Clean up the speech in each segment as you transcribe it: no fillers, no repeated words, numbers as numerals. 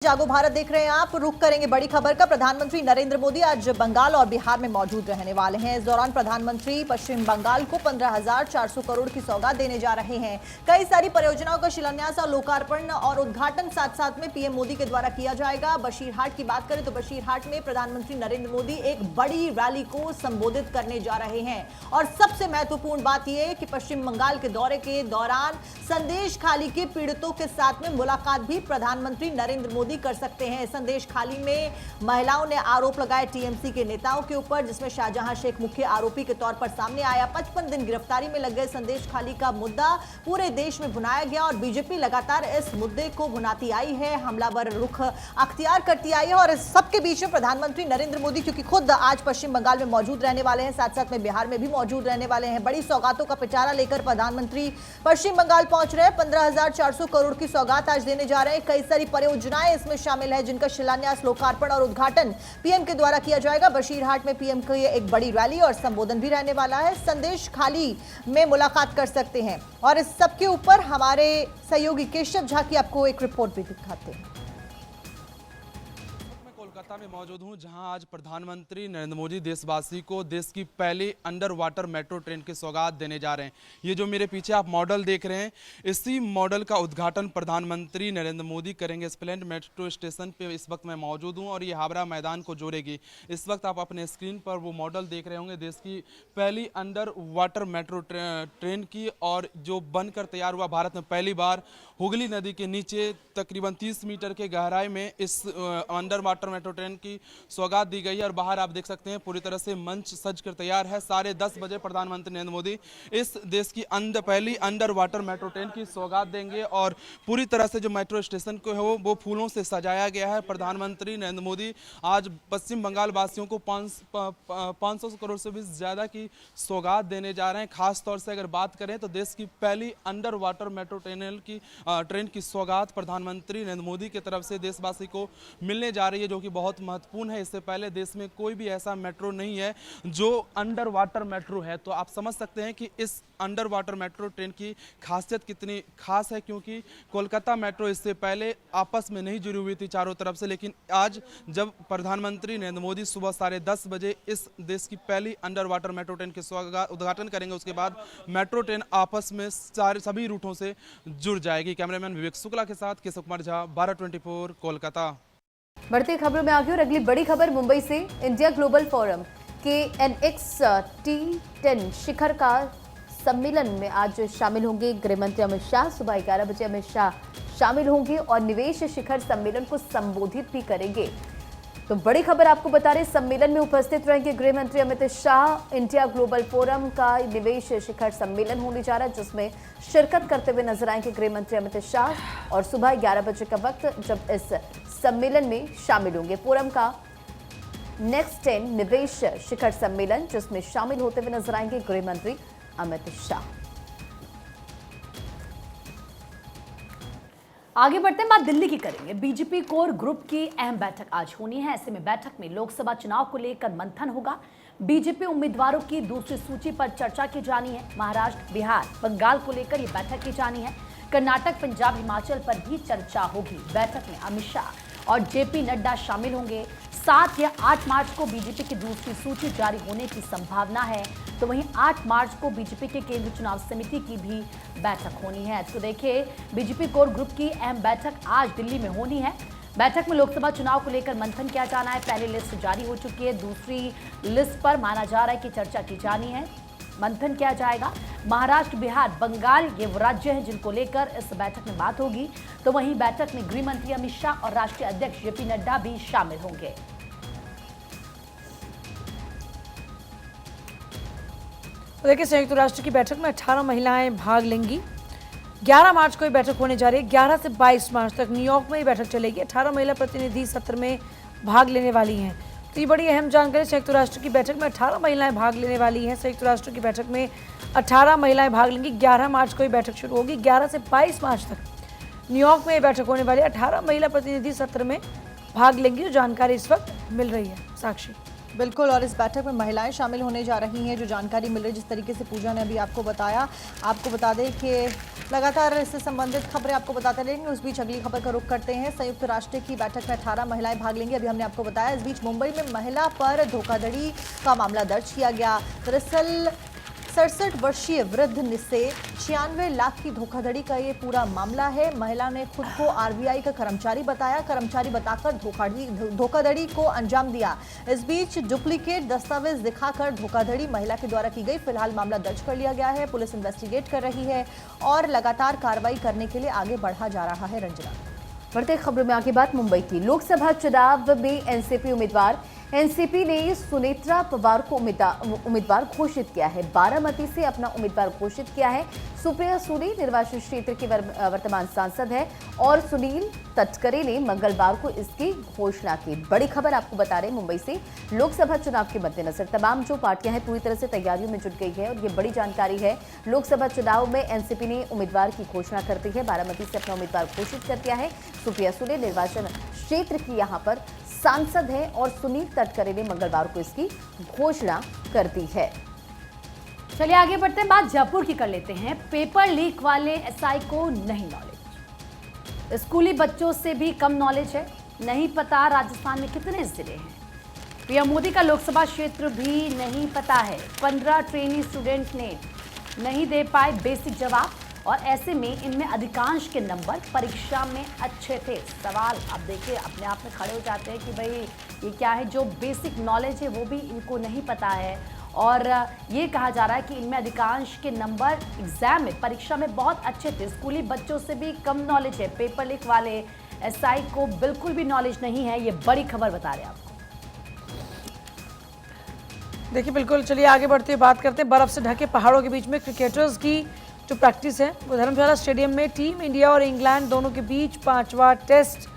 जागो भारत देख रहे हैं आप। रुख करेंगे बड़ी खबर का। प्रधानमंत्री नरेंद्र मोदी आज बंगाल और बिहार में मौजूद रहने वाले हैं। इस दौरान प्रधानमंत्री पश्चिम बंगाल को 15,400 करोड़ की सौगात देने जा रहे हैं। कई सारी परियोजनाओं का शिलान्यास और लोकार्पण और उद्घाटन साथ साथ में पीएम मोदी के द्वारा किया जाएगा। बशीरहाट की बात करें तो बशीरहाट में प्रधानमंत्री नरेंद्र मोदी एक बड़ी रैली को संबोधित करने जा रहे हैं। और सबसे महत्वपूर्ण बात यह कि पश्चिम बंगाल के दौरे के दौरान संदेश खाली के पीड़ितों के साथ में मुलाकात भी प्रधानमंत्री नरेंद्र मोदी कर सकते हैं। संदेश खाली में महिलाओं ने आरोप लगाए टीएमसी के नेताओं के ऊपर, जिसमें शाहजहां शेख मुख्य आरोपी के तौर पर सामने आया। 55 दिन गिरफ्तारी में लग गए। संदेश खाली का मुद्दा पूरे देश में भुनाया गया और बीजेपी लगातार इस मुद्दे को भुनाती आई है, हमलावर रुख अख्तियार करती आई है। और इस सबके बीच में प्रधानमंत्री नरेंद्र मोदी क्योंकि खुद आज पश्चिम बंगाल में मौजूद रहने वाले हैं, साथ साथ में बिहार में भी मौजूद रहने वाले हैं। बड़ी सौगातों का पिटारा लेकर प्रधानमंत्री पश्चिम बंगाल पहुंच रहे हैं। 15,400 करोड़ की सौगात आज देने जा रहे हैं। कई सारी परियोजनाएं इसमें शामिल है जिनका शिलान्यास, लोकार्पण और उद्घाटन पीएम के द्वारा किया जाएगा। बशीरहाट में पीएम का ये एक बड़ी रैली और संबोधन भी रहने वाला है। संदेश खाली में मुलाकात कर सकते हैं। और इस सबके ऊपर हमारे सहयोगी केशव झा की आपको एक रिपोर्ट भी दिखाते हैं। कोलकाता में मौजूद हूं, जहां आज प्रधानमंत्री नरेंद्र मोदी देशवासी को देश की पहली अंडर वाटर मेट्रो ट्रेन की सौगात देने जा रहे हैं। ये जो मेरे पीछे आप मॉडल देख रहे हैं, इसी मॉडल का उद्घाटन प्रधानमंत्री नरेंद्र मोदी करेंगे। स्प्लेंड मेट्रो स्टेशन पे इस वक्त मैं मौजूद हूं और ये हावड़ा मैदान को जोड़ेगी। इस वक्त आप अपने स्क्रीन पर वो मॉडल देख रहे होंगे, देश की पहली अंडर वाटर मेट्रो ट्रेन की, और जो बनकर तैयार हुआ भारत में पहली बार हुगली नदी के नीचे तकरीबन 30 मीटर के गहराई में इस अंडर वाटर मेट्रो ट्रेन की सौगात दी गई है। और बाहर आप देख सकते हैं पूरी तरह से मंच सज कर तैयार है। 10:30 बजे प्रधानमंत्री नरेंद्र मोदी इस देश की पहली अंडर वाटर मेट्रो ट्रेन की सौगात देंगे। और पूरी तरह से जो मेट्रो स्टेशन को है वो फूलों से सजाया गया है। प्रधानमंत्री नरेंद्र मोदी आज पश्चिम बंगाल वासियों को 500 करोड़ से भी ज्यादा की सौगात देने जा रहे हैं। खास तौर से अगर बात करें तो देश की पहली अंडर वाटर मेट्रो ट्रेन की सौगात प्रधानमंत्री नरेंद्र मोदी की तरफ से देशवासी को मिलने जा रही है, जो कि बहुत महत्वपूर्ण है। इससे पहले देश में कोई भी ऐसा मेट्रो नहीं है जो अंडर वाटर मेट्रो है। तो आप समझ सकते हैं कि इस अंडर वाटर मेट्रो ट्रेन की खासियत कितनी खास है, क्योंकि कोलकाता मेट्रो इससे पहले आपस में नहीं जुड़ी हुई थी चारों तरफ से। लेकिन आज जब प्रधानमंत्री नरेंद्र मोदी सुबह 10:30 बजे इस देश की पहली अंडर वाटर मेट्रो ट्रेन के उद्घाटन करेंगे, उसके बाद मेट्रो ट्रेन आपस में सभी रूटों से जुड़ जाएगी। कैमरामैन विवेक शुक्ला के साथ केशव कुमार झा, भारत 24 कोलकाता। बढ़ती खबरों में आगे और अगली बड़ी खबर मुंबई से। इंडिया ग्लोबल फोरम के NX-T10 शिखर का सम्मेलन में आज शामिल होंगे गृह मंत्री अमित शाह। सुबह 11 बजे अमित शाह शामिल होंगे और निवेश शिखर सम्मेलन को संबोधित भी करेंगे। तो बड़ी खबर आपको बता रहे, सम्मेलन में उपस्थित रहेंगे गृह मंत्री Amit Shah. India global forum का निवेश शिखर सम्मेलन होने जा रहा है, जिसमें शिरकत करते हुए नजर आएंगे गृह मंत्री अमित शाह। और सुबह 11 बजे का वक्त जब इस सम्मेलन में शामिल होंगे। फोरम का नेक्स्ट 10 निवेश शिखर सम्मेलन, जिसमें शामिल होते हुए नजर आएंगे गृह मंत्री अमित शाह। आगे बढ़ते हैं, बात दिल्ली की करेंगे। बीजेपी कोर ग्रुप की अहम बैठक आज होनी है। ऐसे में बैठक में लोकसभा चुनाव को लेकर मंथन होगा। बीजेपी उम्मीदवारों की दूसरी सूची पर चर्चा की जानी है। महाराष्ट्र, बिहार, बंगाल को लेकर यह बैठक की जानी है। कर्नाटक, पंजाब, हिमाचल पर भी चर्चा होगी। बैठक में अमित शाह और जेपी नड्डा शामिल होंगे। 7 या 8 मार्च को बीजेपी की दूसरी सूची जारी होने की संभावना है। तो वहीं 8 मार्च को बीजेपी के केंद्रीय चुनाव समिति की भी बैठक होनी है। तो देखिए, बीजेपी कोर ग्रुप की अहम बैठक आज दिल्ली में होनी है। बैठक में लोकसभा चुनाव को लेकर मंथन किया जाना है। पहली लिस्ट जारी हो चुकी है, दूसरी लिस्ट पर माना जा रहा है कि चर्चा की जानी है, मंथन किया जाएगा। महाराष्ट्र, बिहार, बंगाल ये वो राज्य हैं जिनको लेकर इस बैठक में बात होगी। तो वहीं बैठक में गृह मंत्री अमित शाह और राष्ट्रीय अध्यक्ष जेपी नड्डा भी शामिल होंगे। देखिए, संयुक्त राष्ट्र की बैठक में 18 महिलाएं भाग लेंगी। 11 मार्च को ये बैठक होने जा रही है। 11 से 22 मार्च तक न्यूयॉर्क में ये बैठक चलेगी। 18 महिला प्रतिनिधि सत्र में भाग लेने वाली हैं। तो ये बड़ी अहम जानकारी। संयुक्त राष्ट्र की बैठक में 18 महिलाएं भाग लेने वाली हैं। संयुक्त राष्ट्र की बैठक में 18 महिलाएं भाग लेंगी। 11 मार्च को ये बैठक शुरू होगी। 11 से 22 मार्च तक न्यूयॉर्क में ये बैठक होने वाली है। 18 महिला प्रतिनिधि सत्र में भाग लेंगी। जो जानकारी इस वक्त मिल रही है। साक्षी। बिल्कुल, और इस बैठक में महिलाएं शामिल होने जा रही हैं, जो जानकारी मिल रही है, जिस तरीके से पूजा ने अभी आपको बताया। आपको बता दें कि लगातार इससे संबंधित खबरें आपको बताते रहेंगे। उस बीच अगली खबर का रुख करते हैं। संयुक्त राष्ट्र की बैठक में 18 महिलाएं भाग लेंगी, अभी हमने आपको बताया। इस बीच मुंबई में महिला पर धोखाधड़ी का मामला दर्ज किया गया। दरअसल 67 वर्षीय वृद्ध से 96 लाख की धोखाधड़ी का ये पूरा मामला है। महिला ने खुद को आरबीआई का कर्मचारी बताया, कर्मचारी बताकर धोखाधड़ी को अंजाम दिया। इस बीच डुप्लीकेट दस्तावेज दिखाकर धोखाधड़ी महिला के द्वारा की गई। फिलहाल मामला दर्ज कर लिया गया है, पुलिस इन्वेस्टिगेट कर रही है और लगातार कार्रवाई करने के लिए आगे बढ़ा जा रहा है। रंजना, बढ़ते खबरों में आगे बात मुंबई की। लोकसभा चुनाव में एनसीपी उम्मीदवार एनसीपी ने सुनेत्रा पवार को उम्मीदवार घोषित किया है। बारामती से अपना उम्मीदवार घोषित किया है। सुप्रिया सुले निर्वाचन क्षेत्र के वर्तमान सांसद है और सुनील तटकरे ने मंगलवार को इसकी घोषणा की। बड़ी खबर आपको बता रहे हैं मुंबई से। लोकसभा चुनाव के मद्देनजर तमाम जो पार्टियां हैं पूरी तरह से तैयारियों में जुट गई है और ये बड़ी जानकारी है। लोकसभा चुनाव में एनसीपी ने उम्मीदवार की घोषणा करती है। बारामती से अपना उम्मीदवार घोषित कर दिया है। सुप्रिया सुले निर्वाचन क्षेत्र की यहाँ पर सांसद है और सुनील तटकरे ने मंगलवार को इसकी घोषणा कर दी है। चलिए आगे बढ़ते हैं, बात जयपुर की कर लेते हैं। पेपर लीक वाले एसआई को नहीं नॉलेज, स्कूली बच्चों से भी कम नॉलेज है। नहीं पता राजस्थान में कितने जिले हैं। पीएम मोदी का लोकसभा क्षेत्र भी नहीं पता है। 15 ट्रेनी स्टूडेंट ने नहीं दे पाए बेसिक जवाब और ऐसे में इनमें अधिकांश के नंबर परीक्षा में अच्छे थे। सवाल अब देखिए अपने आप में खड़े हो जाते हैं कि भाई ये क्या है, जो बेसिक नॉलेज है वो भी इनको नहीं पता है और ये कहा जा रहा है कि इनमें अधिकांश के नंबर एग्जाम में परीक्षा में बहुत अच्छे थे। स्कूली बच्चों से भी कम नॉलेज है। पेपर लीक वाले एसआई को बिल्कुल भी नॉलेज नहीं है। ये बड़ी खबर बता रहे हैं आपको। देखिए बिल्कुल, चलिए आगे बढ़ते हुए बात करते हैं। बर्फ से ढके पहाड़ों के बीच में क्रिकेटर्स की जो प्रैक्टिस है वो धर्मशाला स्टेडियम में टीम इंडिया और इंग्लैंड दोनों के बीच 5वां टेस्ट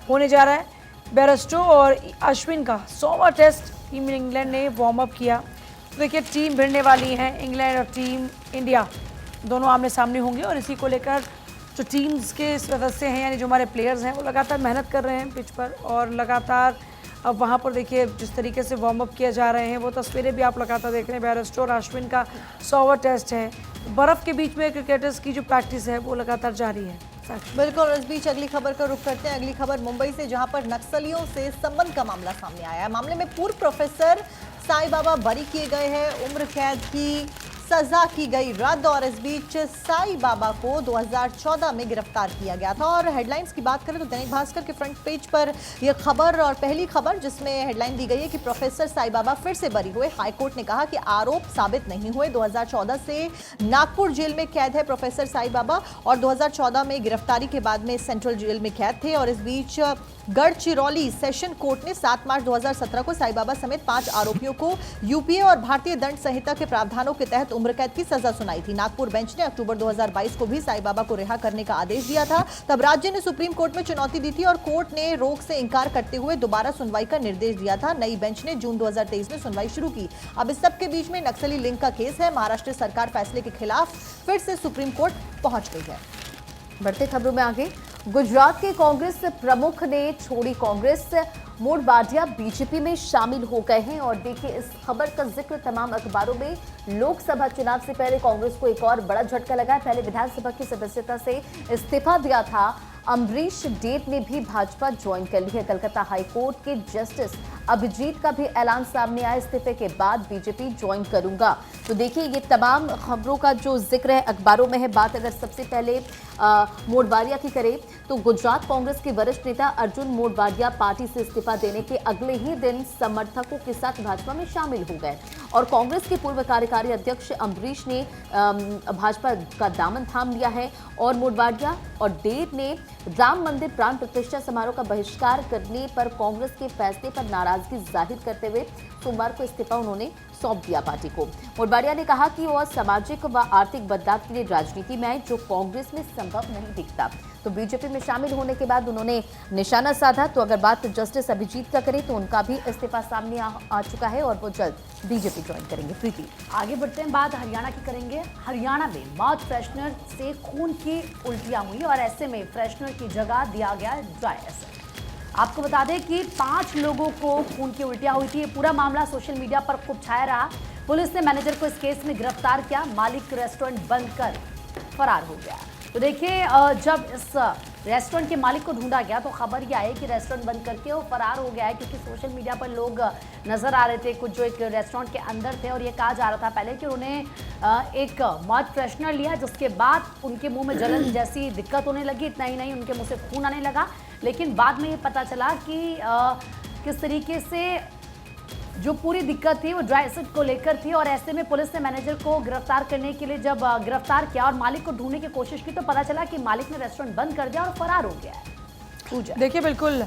होने जा रहा है। बेयरस्टो और अश्विन का 100वां टेस्ट टीम इंग्लैंड ने वार्म अप किया। तो देखिए टीम भिड़ने वाली है, इंग्लैंड और टीम इंडिया दोनों आमने सामने होंगे और इसी को लेकर जो टीम्स के सदस्य हैं यानी जो हमारे प्लेयर्स हैं वो लगातार मेहनत कर रहे हैं पिच पर और लगातार अब वहाँ पर देखिए जिस तरीके से वार्म अप किया जा रहे हैं वो तस्वीरें भी आप लगातार देख रहे हैं। बेयरस्टो और अश्विन का 100वां टेस्ट है। बर्फ के बीच में क्रिकेटर्स की जो प्रैक्टिस है वो लगातार जारी है। बिल्कुल, इस बीच अगली खबर का रुख करते हैं। अगली खबर मुंबई से, जहां पर नक्सलियों से संबंध का मामला सामने आया है। मामले में पूर्व प्रोफेसर साईं बाबा बरी किए गए हैं। उम्र कैद की सजा की गई रद्द और इस बीच साईं बाबा को 2014 में गिरफ्तार किया गया था। और हेडलाइंस की बात करें तो दैनिक भास्कर के फ्रंट पेज पर यह खबर और पहली खबर जिसमें हेडलाइन दी गई है कि प्रोफेसर साईं बाबा फिर से बरी हुए। हाईकोर्ट ने कहा कि आरोप साबित नहीं हुए। 2014 से नागपुर जेल में कैद है प्रोफेसर साईं बाबा और 2014 में गिरफ्तारी के बाद में सेंट्रल जेल में कैद थे। और इस बीच गढ़चिरौली सेशन कोर्ट ने 7 मार्च 2017 को साईं बाबा समेत 5 आरोपियों को यूपीए और भारतीय दंड संहिता के प्रावधानों के तहत उम्र कैद की सजा सुनाई थी। नागपुर बेंच ने अक्टूबर 2022 को भी साईं बाबा को रिहा करने का आदेश दिया था। तब राज्य ने सुप्रीम कोर्ट में चुनौती दी थी और कोर्ट ने रोक से इंकार करते हुए दोबारा सुनवाई का निर्देश दिया था। नई बेंच ने जून 2023 में सुनवाई शुरू की। अब इस सब के बीच में नक्सली लिंक का केस है। महाराष्ट्र सरकार फैसले के खिलाफ फिर से सुप्रीम कोर्ट पहुंच गई है। बढ़ते खबरों में आगे, गुजरात के कांग्रेस प्रमुख ने छोड़ी कांग्रेस। मोडवाडिया बीजेपी में शामिल हो गए हैं और देखिए इस खबर का जिक्र तमाम अखबारों में। लोकसभा चुनाव से पहले कांग्रेस को एक और बड़ा झटका लगा है। पहले विधानसभा की सदस्यता से इस्तीफा दिया था अमरीश डेट ने भी भाजपा ज्वाइन कर ली है। कलकत्ता हाईकोर्ट के जस्टिस अभिजीत का भी ऐलान सामने आया, इस्तीफे के बाद बीजेपी ज्वाइन करूंगा। तो देखिए ये तमाम खबरों का जो जिक्र है अखबारों में है। बात अगर सबसे पहले मोडवाडिया की करें तो गुजरात कांग्रेस के वरिष्ठ नेता अर्जुन मोडवाडिया पार्टी से इस्तीफा देने के अगले ही दिन समर्थकों के साथ भाजपा में शामिल हो गए और कांग्रेस के पूर्व कार्यकारी अध्यक्ष अमरीश ने भाजपा का दामन थाम लिया है। और मोडवाडिया और डेट ने राम मंदिर प्राण प्रतिष्ठा समारोह का बहिष्कार करने पर कांग्रेस के फैसले पर नाराजगी जाहिर करते हुए सोमवार को इस्तीफा उन्होंने सौंप दिया पार्टी को। मोडवाडिया ने कहा कि वह सामाजिक व आर्थिक बदलाव के लिए राजनीति में आए जो कांग्रेस में संभव नहीं दिखता। तो बीजेपी में शामिल होने के बाद उन्होंने निशाना साधा। तो अगर बात जस्टिस अभिजीत का करें तो उनका भी इस्तीफा सामने आ चुका है और वो जल्द बीजेपी ज्वाइन करेंगे। प्रीति, आगे बढ़ते हैं, बात हरियाणा की करेंगे। हरियाणा में माउथ फ्रेशनर से खून की उल्टियां हुई और ऐसे में फ्रेशनर की जगह दिया गया ड्राई एसिड। आपको बता दें कि 5 लोगों को खून की उल्टियां हुई थी। ये पूरा मामला सोशल मीडिया पर खूब छाया रहा। पुलिस ने मैनेजर को इस केस में गिरफ्तार किया। मालिक रेस्टोरेंट बंद कर फरार हो गया। तो देखिए, जब इस रेस्टोरेंट के मालिक को ढूंढा गया तो खबर यह आई कि रेस्टोरेंट बंद करके वो फरार हो गया है, क्योंकि सोशल मीडिया पर लोग नजर आ रहे थे कुछ जो एक रेस्टोरेंट के अंदर थे, और ये कहा जा रहा था पहले कि उन्हें एक मॉड फ्रेशनर लिया, जिसके बाद उनके मुंह में जलन जैसी दिक्कत होने लगी। इतना ही नहीं, उनके मुंह से खून आने लगा। लेकिन बाद में ये पता चला कि किस तरीके से जो पूरी दिक्कत थी वो ड्राई एसिड को लेकर थी, और ऐसे में पुलिस ने मैनेजर को गिरफ्तार करने के लिए जब गिरफ्तार किया और मालिक को ढूंढने की कोशिश की तो पता चला कि मालिक ने रेस्टोरेंट बंद कर दिया और फरार हो गया है। पूजा, देखिए बिल्कुल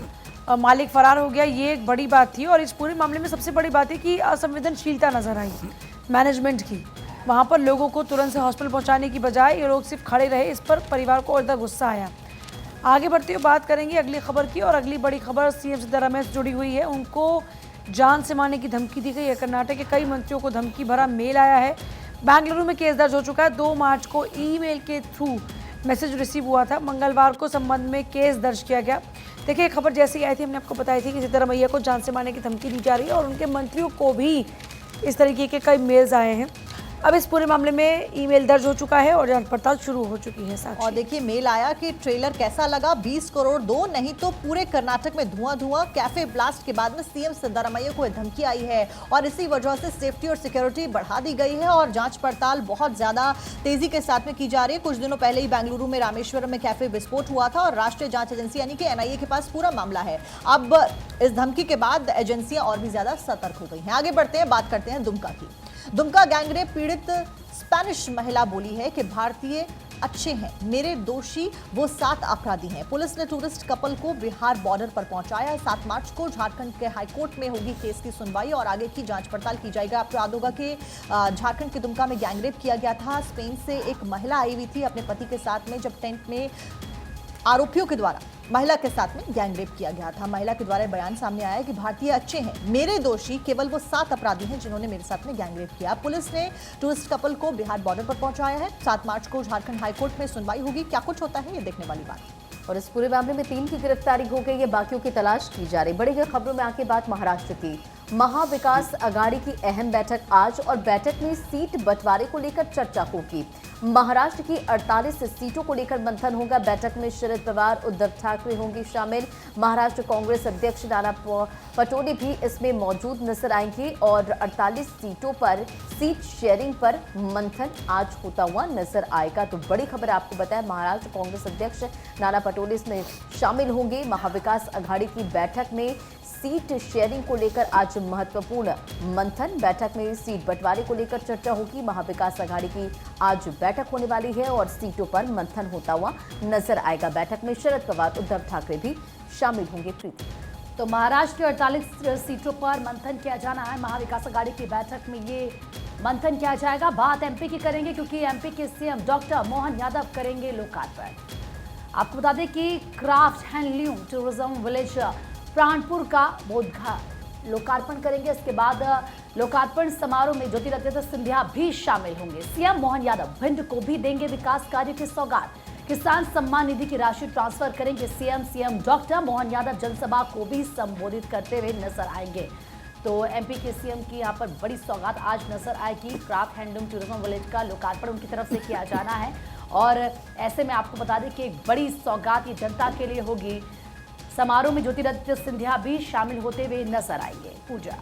मालिक फरार हो गया, ये एक बड़ी बात थी। और इस पूरे मामले में सबसे बड़ी बात है कि असंवेदनशीलता नजर आई मैनेजमेंट की। वहाँ पर लोगों को तुरंत से हॉस्पिटल पहुँचाने की बजाय ये लोग सिर्फ खड़े रहे। इस पर परिवार को और ज़्यादा गुस्सा आया। आगे बढ़ते हुए बात करेंगे अगली खबर की, और अगली बड़ी खबर सीएम सिद्धारमैया से जुड़ी हुई है। उनको जान से मारने की धमकी दी गई है। कर्नाटक के कई मंत्रियों को धमकी भरा मेल आया है। बेंगलुरु में केस दर्ज हो चुका है। 2 मार्च को ईमेल के थ्रू मैसेज रिसीव हुआ था। मंगलवार को संबंध में केस दर्ज किया गया। देखिए, खबर जैसे ही आई थी हमने आपको बताई थी कि सिद्धारमैया को जान से मारने की धमकी दी जा रही है, और उनके मंत्रियों को भी इस तरीके के कई मेल्स आए हैं। अब इस पूरे मामले में ईमेल दर्ज हो चुका है और जांच पड़ताल शुरू हो चुकी है। साथ और देखिए, मेल आया कि ट्रेलर कैसा लगा, 20 करोड़ दो, नहीं तो पूरे कर्नाटक में धुआं धुआं। कैफे ब्लास्ट के बाद में सीएम सिद्धारमैया को धमकी आई है, और इसी वजह से सेफ्टी और सिक्योरिटी बढ़ा दी गई है, और जांच पड़ताल बहुत ज्यादा तेजी के साथ में की जा रही है। कुछ दिनों पहले ही बेंगलुरु में रामेश्वरम में कैफे विस्फोट हुआ था, और राष्ट्रीय जांच एजेंसी यानी कि एनआईए के पास पूरा मामला है। अब इस धमकी के बाद एजेंसियां और भी ज्यादा सतर्क हो गई हैं। आगे बढ़ते हैं, बात करते हैं दुमका की। दुमका गैंगरेप पीड़ित स्पेनिश महिला बोली है कि भारतीय अच्छे हैं, मेरे दोषी वो 7 अपराधी हैं। पुलिस ने टूरिस्ट कपल को बिहार बॉर्डर पर पहुंचाया। 7 मार्च को झारखंड के हाईकोर्ट में होगी केस की सुनवाई, और आगे की जांच पड़ताल की जाएगी। आपको याद होगा कि झारखंड के दुमका में गैंगरेप किया गया था। स्पेन से एक महिला आई हुई थी अपने पति के साथ में, जब टेंट में आरोपियों के द्वारा महिला के साथ में गैंगरेप किया गया था। महिला के द्वारा बयान सामने आया कि भारतीय अच्छे हैं, मेरे दोषी केवल वो 7 अपराधी हैं जिन्होंने मेरे साथ में गैंगरेप किया। पुलिस ने टूरिस्ट कपल को बिहार बॉर्डर पर पहुंचाया है। 7 मार्च को झारखंड हाईकोर्ट में सुनवाई होगी। क्या कुछ होता है ये देखने वाली बात। और इस पूरे मामले में 3 की गिरफ्तारी हो गई है, बाकियों की तलाश की जा रही। बड़ी खबरों में आगे बात महाराष्ट्र की। महाविकास अघाड़ी की अहम बैठक आज, और बैठक में सीट बंटवारे को लेकर चर्चा होगी। महाराष्ट्र की 48 सीटों को लेकर मंथन होगा। बैठक में शरद पवार, उद्धव ठाकरे होंगे शामिल। महाराष्ट्र कांग्रेस अध्यक्ष नाना पटोले भी इसमें मौजूद नजर आएंगे, और 48 सीटों पर सीट शेयरिंग पर मंथन आज होता हुआ नजर आएगा। तो बड़ी खबर आपको बताया, महाराष्ट्र कांग्रेस अध्यक्ष नाना पटोले इसमें शामिल होंगे। महाविकास अघाड़ी की बैठक में सीट शेयरिंग को लेकर आज महत्वपूर्ण मंथन। बैठक में सीट बंटवारे को लेकर चर्चा होगी। महाविकास अघाड़ी की आज बैठक होने वाली है, और सीटों पर मंथन होता हुआ नजर आएगा। बैठक में शरद पवार, उद्धव ठाकरे भी शामिल होंगे। प्रीति, तो महाराष्ट्र की 48 सीटों पर मंथन किया जाना है। महाविकास अघाड़ी की बैठक में ये मंथन किया जाएगा। बात एमपी की करेंगे, क्योंकि एमपी के सीएम डॉक्टर मोहन यादव करेंगे लोकार्पण। आपको बता दें कि craft handloom tourism village Pranpur का लोकार्पण करेंगे। इसके बाद लोकार्पण समारोह में ज्योतिरादित्य सिंधिया भी शामिल होंगे। सीएम मोहन यादव भिंड को भी देंगे विकास कार्य की सौगात। किसान सम्मान निधि की राशि ट्रांसफर करेंगे सीएम डॉक्टर मोहन यादव जनसभा को भी संबोधित करते हुए नजर आएंगे। तो एमपी के सीएम की यहाँ पर बड़ी सौगात आज नजर आएगी। क्राफ्ट हैंडलूम टूरिज्म विलेज का लोकार्पण उनकी तरफ से किया जाना है, और ऐसे में आपको बता दें कि एक बड़ी सौगात ये जनता के लिए होगी। समारोह में ज्योतिरादित्य सिंधिया भी शामिल होते हुए नजर आएंगे। पूजा,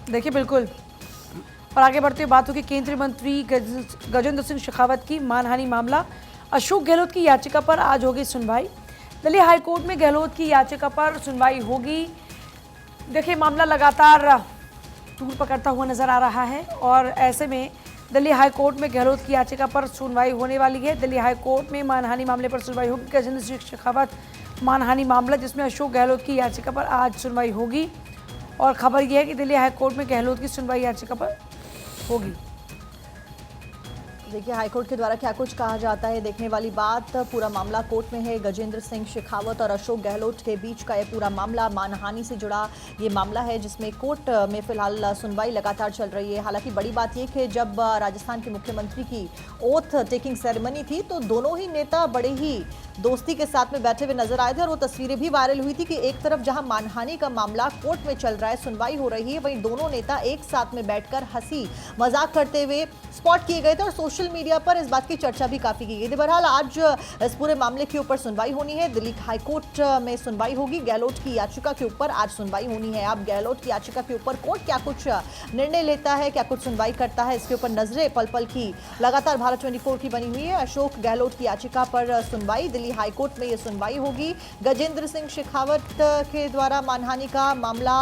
देखिए बिल्कुल, और आगे बढ़ते हुए बात होगी केंद्रीय मंत्री गजेंद्र सिंह शेखावत की मानहानि मामला। अशोक गहलोत की याचिका पर आज होगी सुनवाई। दिल्ली हाईकोर्ट में गहलोत की याचिका पर सुनवाई होगी। देखिए, मामला लगातार तूल पकड़ता हुआ नजर आ रहा है, और ऐसे में दिल्ली हाईकोर्ट में गहलोत की याचिका पर सुनवाई होने वाली है। दिल्ली हाईकोर्ट में मानहानि मामले पर सुनवाई होगी। गजेंद्र सिंह शेखावत मानहानि मामला, जिसमें अशोक गहलोत की याचिका पर आज सुनवाई होगी, और खबर यह है कि दिल्ली हाईकोर्ट में गहलोत की सुनवाई याचिका पर होगी। देखिए, हाईकोर्ट के द्वारा क्या कुछ कहा जाता है देखने वाली बात। पूरा मामला कोर्ट में है। गजेंद्र सिंह शेखावत और अशोक गहलोत के बीच का यह पूरा मामला मानहानि से जुड़ा ये मामला है, जिसमें कोर्ट में फिलहाल सुनवाई लगातार चल रही है। हालांकि बड़ी बात यह कि जब राजस्थान के मुख्यमंत्री की ओथ टेकिंग सेरेमनी थी तो दोनों ही नेता बड़े ही दोस्ती के साथ में बैठे हुए नजर आए थे और वो तस्वीरें भी वायरल हुई थी कि एक तरफ जहां मानहानि का मामला कोर्ट में चल रहा है, सुनवाई हो रही है, वहीं दोनों नेता एक साथ में बैठकर हंसी मजाक करते हुए स्पॉट किए गए थे और सोशल मीडिया पर इस बात की चर्चा भी काफी की गई थी। बहरहाल आज इस पूरे मामले के ऊपर सुनवाई होनी है, दिल्ली हाईकोर्ट में सुनवाई होगी। गहलोत की याचिका के ऊपर आज सुनवाई होनी है। अब गहलोत की याचिका के ऊपर कोर्ट क्या कुछ निर्णय लेता है, क्या कुछ सुनवाई करता है, इसके ऊपर नजरें पल पल की लगातार भारत 24 की बनी हुई है। अशोक गहलोत की याचिका पर सुनवाई, दिल्ली हाईकोर्ट में ये सुनवाई होगी। गजेंद्र सिंह शेखावत के द्वारा मानहानि का मामला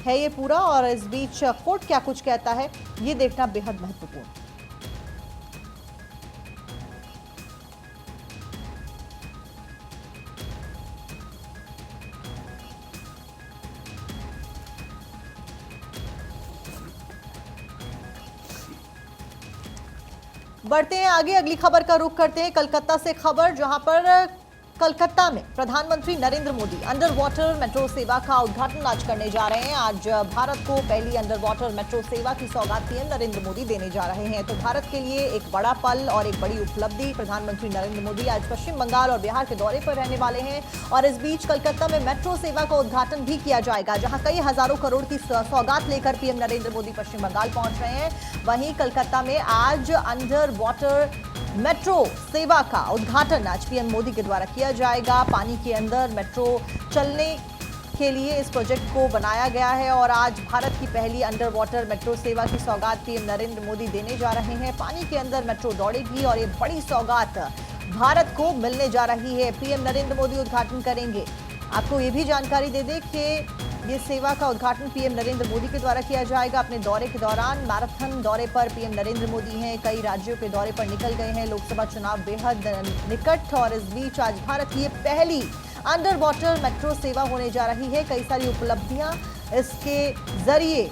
है ये पूरा, और इस बीच कोर्ट क्या कुछ कहता है ये देखना बेहद महत्वपूर्ण। बढ़ते हैं आगे, अगली खबर का रुख करते हैं कलकत्ता से खबर, जहां पर कलकत्ता में प्रधानमंत्री Narendra Modi under water metro सेवा का उद्घाटन आज करने जा रहे हैं। आज भारत को पहली अंडर वाटर मेट्रो सेवा की सौगात पीएम नरेंद्र मोदी देने जा रहे हैं। तो भारत के लिए एक बड़ा पल और एक बड़ी उपलब्धि। प्रधानमंत्री नरेंद्र मोदी आज पश्चिम बंगाल और बिहार के दौरे पर रहने वाले हैं और इस बीच कलकत्ता में मेट्रो सेवा का उद्घाटन भी किया जाएगा, जहां कई हजारों करोड़ की सौगात लेकर पीएम नरेंद्र मोदी पश्चिम बंगाल पहुंच रहे हैं। वहीं कलकत्ता में आज अंडर वाटर मेट्रो सेवा का उद्घाटन आज पीएम मोदी के द्वारा किया जाएगा। पानी के अंदर मेट्रो चलने के लिए इस प्रोजेक्ट को बनाया गया है और आज भारत की पहली अंडर वाटर मेट्रो सेवा की सौगात पीएम नरेंद्र मोदी देने जा रहे हैं। पानी के अंदर मेट्रो दौड़ेगी और ये बड़ी सौगात भारत को मिलने जा रही है। पीएम नरेंद्र मोदी उद्घाटन करेंगे। आपको ये भी जानकारी दे दें कि ये सेवा का उद्घाटन पीएम नरेंद्र मोदी के द्वारा किया जाएगा। अपने दौरे के दौरान मैराथन दौरे पर पीएम नरेंद्र मोदी हैं, कई राज्यों के दौरे पर निकल गए हैं। लोकसभा चुनाव बेहद निकट और इस बीच आज भारत की ये पहली अंडर वाटर मेट्रो सेवा होने जा रही है। कई सारी उपलब्धियां इसके जरिए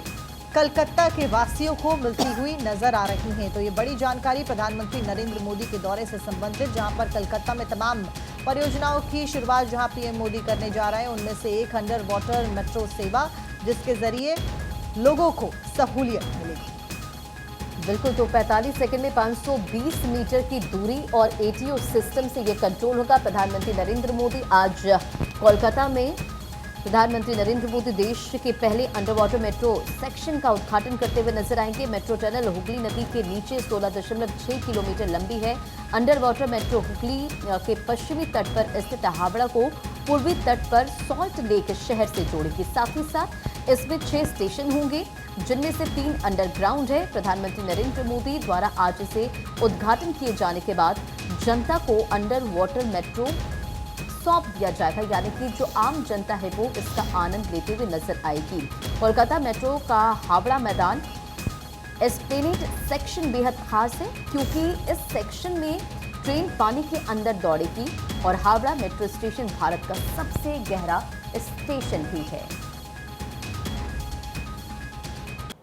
कलकत्ता के वासियों को मिलती हुई नजर आ रही हैं। तो ये बड़ी जानकारी प्रधानमंत्री नरेंद्र मोदी के दौरे से संबंधित, जहां पर कलकत्ता में तमाम परियोजनाओं की शुरुआत जहां पीएम मोदी करने जा रहे हैं, उनमें से एक अंडर वाटर मेट्रो सेवा, जिसके जरिए लोगों को सहूलियत मिलेगी। बिल्कुल, तो 45 सेकंड में 520 मीटर की दूरी और एटीओ सिस्टम से ये कंट्रोल होगा। प्रधानमंत्री नरेंद्र मोदी आज कोलकाता में प्रधानमंत्री नरेंद्र मोदी देश के पहले अंडर वाटर मेट्रो सेक्शन का उद्घाटन करते हुए नजर आएंगे। मेट्रो टनल हुगली नदी के नीचे 16.6 किलोमीटर लंबी है। अंडर वाटर मेट्रो हुगली के पश्चिमी तट पर स्थित हावड़ा को पूर्वी तट पर सॉल्ट लेक शहर से जोड़ेगी। साथ ही साथ इसमें 6 स्टेशन होंगे, जिनमें से 3 अंडरग्राउंड है। प्रधानमंत्री नरेंद्र मोदी द्वारा आज इसे उद्घाटन किए जाने के बाद जनता को अंडर वाटर मेट्रो सौंप दिया जाएगा, यानी कि जो आम जनता है वो इसका आनंद लेते हुए नजर आएगी। कोलकाता मेट्रो का हावड़ा मैदान एस्प्लेनेड सेक्शन बेहद खास है, क्योंकि इस सेक्शन में ट्रेन पानी के अंदर दौड़ेगी और हावड़ा मेट्रो स्टेशन भारत का सबसे गहरा स्टेशन भी है।